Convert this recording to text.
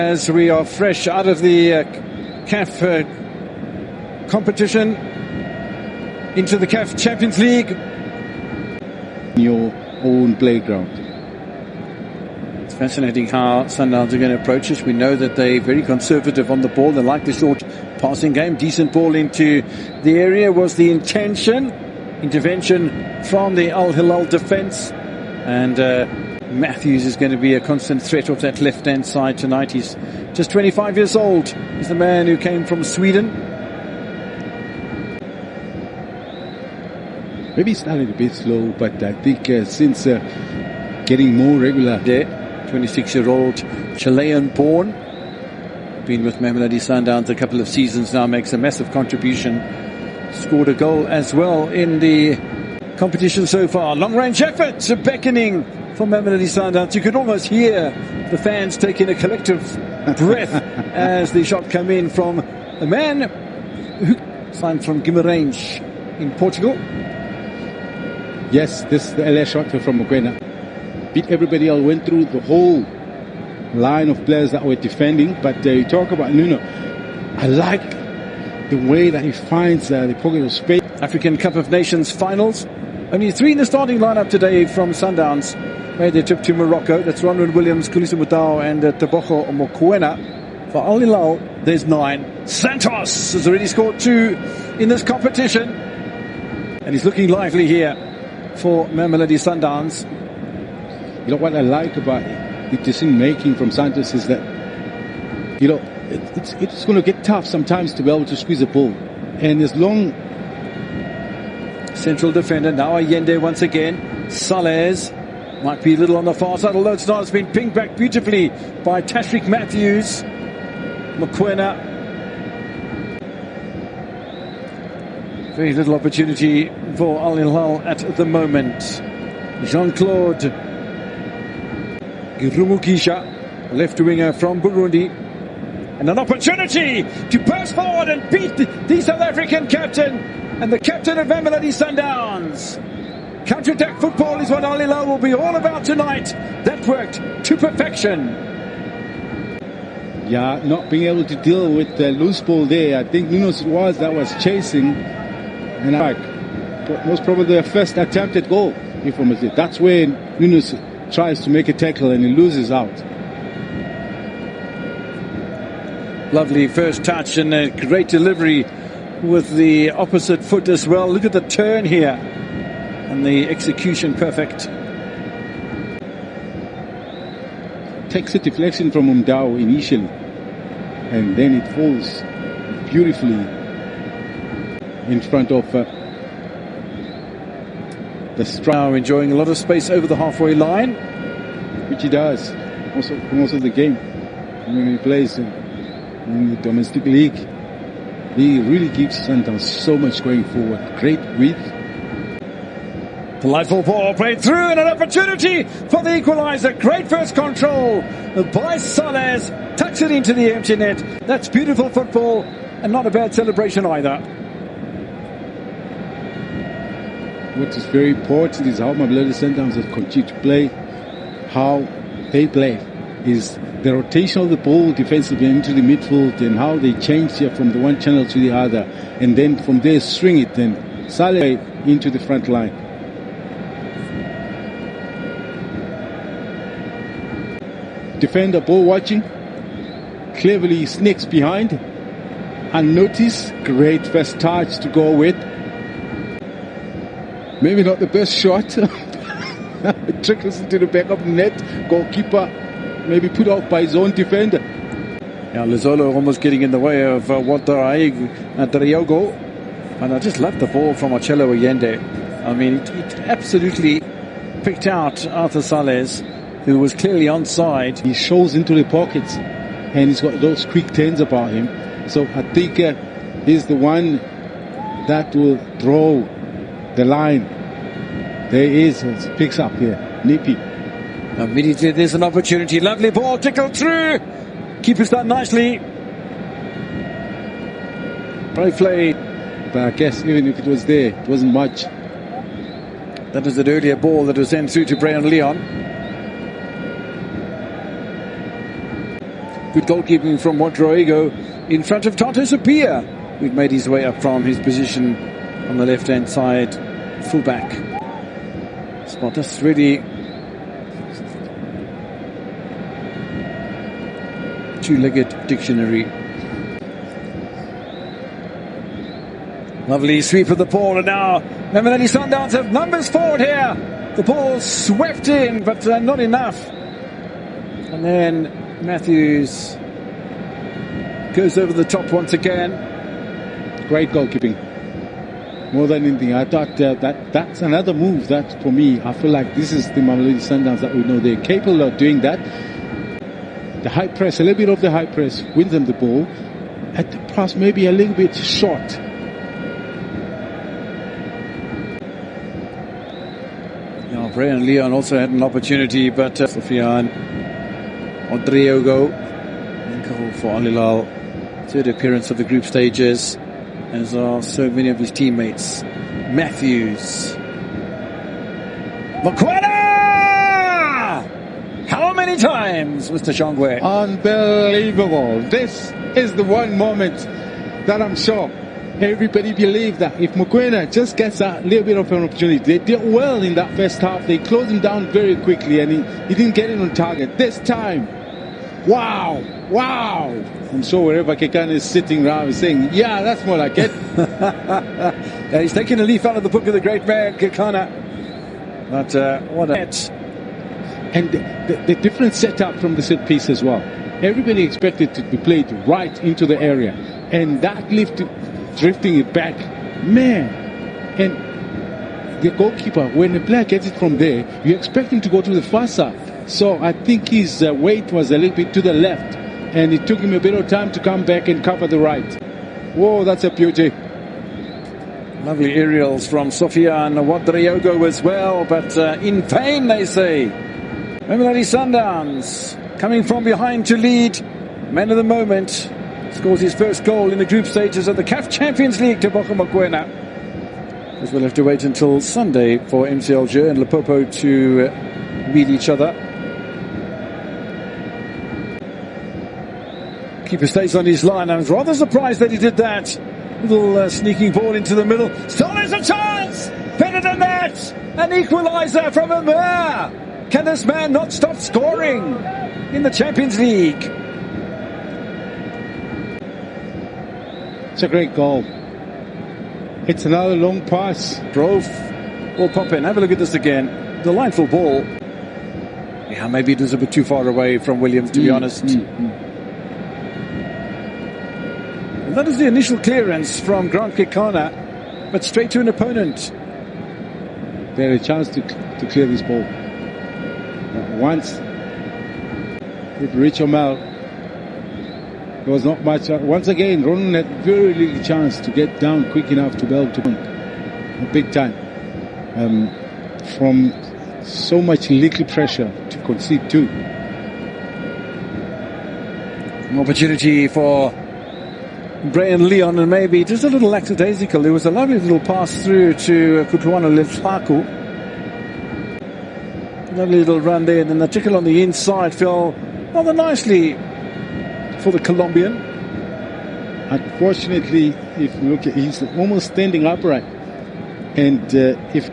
As we are fresh out of the CAF competition into the CAF Champions League. Your own playground. It's fascinating how Sundowns are going to approach this. We know that they're very conservative on the ball. They like the short passing game. Decent ball into the area was the intention. Intervention from the Al-Hilal defence. And Matthews is going to be a constant threat off that left-hand side tonight. He's just 25 years old. He's the man who came from Sweden. Maybe started a bit slow, but I think since getting more regular. 26-year-old Chilean-born. Been with Mamelodi Sundowns a couple of seasons now. Makes a massive contribution. Scored a goal as well in the competition so far. Long-range effort beckoning for Mamelodi Sundowns. You could almost hear the fans taking a collective breath as the shot come in from a man who signed from Guimarães in Portugal. Yes, this is the LA shot from Mokwena. Beat everybody else, went through the whole line of players that were defending. But you talk about Nuno. I like the way that he finds the pocket of space. African Cup of Nations finals. Only 3 in the starting lineup today from Sundowns. Made their trip to Morocco. That's Ronwen Williams, Khulisa Mutau and Tebogo Mokwena. For Al-Hilal, there's 9. Santos has already scored 2 in this competition. And he's looking lively here for Mamelodi Sundowns. You know what I like about the decision making from Santos is that, you know, it's going to get tough sometimes to be able to squeeze a ball. And as long... Central defender, now Allende once again. Salez might be a little on the far side, although it's not. It's been pinged back beautifully by Tashrik Matthews. Mokwena. Very little opportunity for Al-Hilal at the moment. Jean-Claude Girumukisha, left winger from Burundi. And an opportunity to pass forward and beat the South African captain and the captain of Mamelodi Sundowns. Counter-attack football is what Al-Hilal will be all about tonight. That worked to perfection. Yeah, not being able to deal with the loose ball there. I think Nuno was chasing. And most probably their first attempted goal. That's where Nuno tries to make a tackle and he loses out. Lovely first touch and a great delivery with the opposite foot as well. Look at the turn here and the execution perfect. Takes a deflection from Umdao initially and then it falls beautifully in front of the strike. Now enjoying a lot of space over the halfway line, which he does most of the game when he plays in the domestic league. He really gives Sundowns so much going forward. Great width. Delightful ball played through and an opportunity for the equalizer. Great first control by Salez. Tucks it into the empty net. That's beautiful football and not a bad celebration either. What is very important is how Mamelodi Sundowns have continued to play. How they play is the rotation of the ball defensively into the midfield and how they change here from the one channel to the other. And then from there swing it and Saleh into the front line. Defender ball watching. Cleverly sneaks behind. Unnoticed. Great first touch to go with. Maybe not the best shot. It trickles into the back of the net. Goalkeeper maybe put off by his own defender. Yeah, Lizolo almost getting in the way of Driogo. And I just love the ball from Marcelo Allende. I mean, it absolutely picked out Arthur Salez, who was clearly onside. He shows into the pockets and he's got those quick turns about him. So I think he's the one that will draw the line. There he is. It picks up here. Nippy. Immediately there's an opportunity. Lovely ball tickled through. Keeper's done nicely. Brave play. But I guess even if it was there, it wasn't much. That was an earlier ball that was sent through to Brian Leon. Good goalkeeping from Rodrigo in front of Tato Sapia, who'd made his way up from his position on the left-hand side, fullback. Spot us really two-legged dictionary. Lovely sweep of the ball, and now Mamelodi Sundowns have numbers forward here. The ball swept in, but not enough. And then Matthews goes over the top once again. Great goalkeeping. More than anything, I thought that's another move that, for me, I feel like this is the Mamelodi Sundowns that we know they're capable of doing that. The high press, a little bit of the high press, wins them the ball. At the pass, maybe a little bit short. Yeah, Brian Leon also had an opportunity, but Sofiane Odriogo, goal for Al-Hilal, third appearance of the group stages, as are so many of his teammates. Matthews, Mokoena! How many times, Mr. Shongwe? Unbelievable. This is the one moment that I'm sure everybody believed that if Mokoena just gets a little bit of an opportunity, they did well in that first half. They closed him down very quickly, and he didn't get it on target. This time, wow. I'm sure wherever Kekan is sitting around is saying, yeah, that's more like it. Yeah, he's taking a leaf out of the book of the great man, Kekana. But what a hit. And the different setup from the set piece as well. Everybody expected to be played right into the area. And that lift, drifting it back, man. And the goalkeeper, when the player gets it from there, you expect him to go to the far side. So I think his weight was a little bit to the left. And it took him a bit of time to come back and cover the right. Whoa, that's a beauty. Lovely aerials from Sofia and Wadriogo as well, but in vain, they say. Mamelodi Sundowns coming from behind to lead. Man of the moment scores his first goal in the group stages of the CAF Champions League to Tebogo Mokoena. As we'll have to wait until Sunday for MC Alger and Limpopo to meet each other. Keeper stays on his line. I was rather surprised that he did that. Little sneaking ball into the middle. Still there's a chance! Better than that! An equaliser from Amir! Can this man not stop scoring in the Champions League? It's a great goal. It's another long pass. Drove. Ball pop in. Have a look at this again. The line full ball. Yeah, maybe it was a bit too far away from Williams, to be honest. And that is the initial clearance from Grant Kekana, but straight to an opponent. They had a chance to clear this ball. Once with Rich O'Mel, there was not much. Once again, Ronan had very little chance to get down quick enough to be able to a big time. From so much little pressure to concede two. An opportunity for Brian Leon, and maybe just a little lackadaisical. There was a lovely little pass through to Kutuana Letlaku. Lovely little run there, and then the tickle on the inside fell rather nicely for the Colombian. Unfortunately, if you look at, he's almost standing upright, and if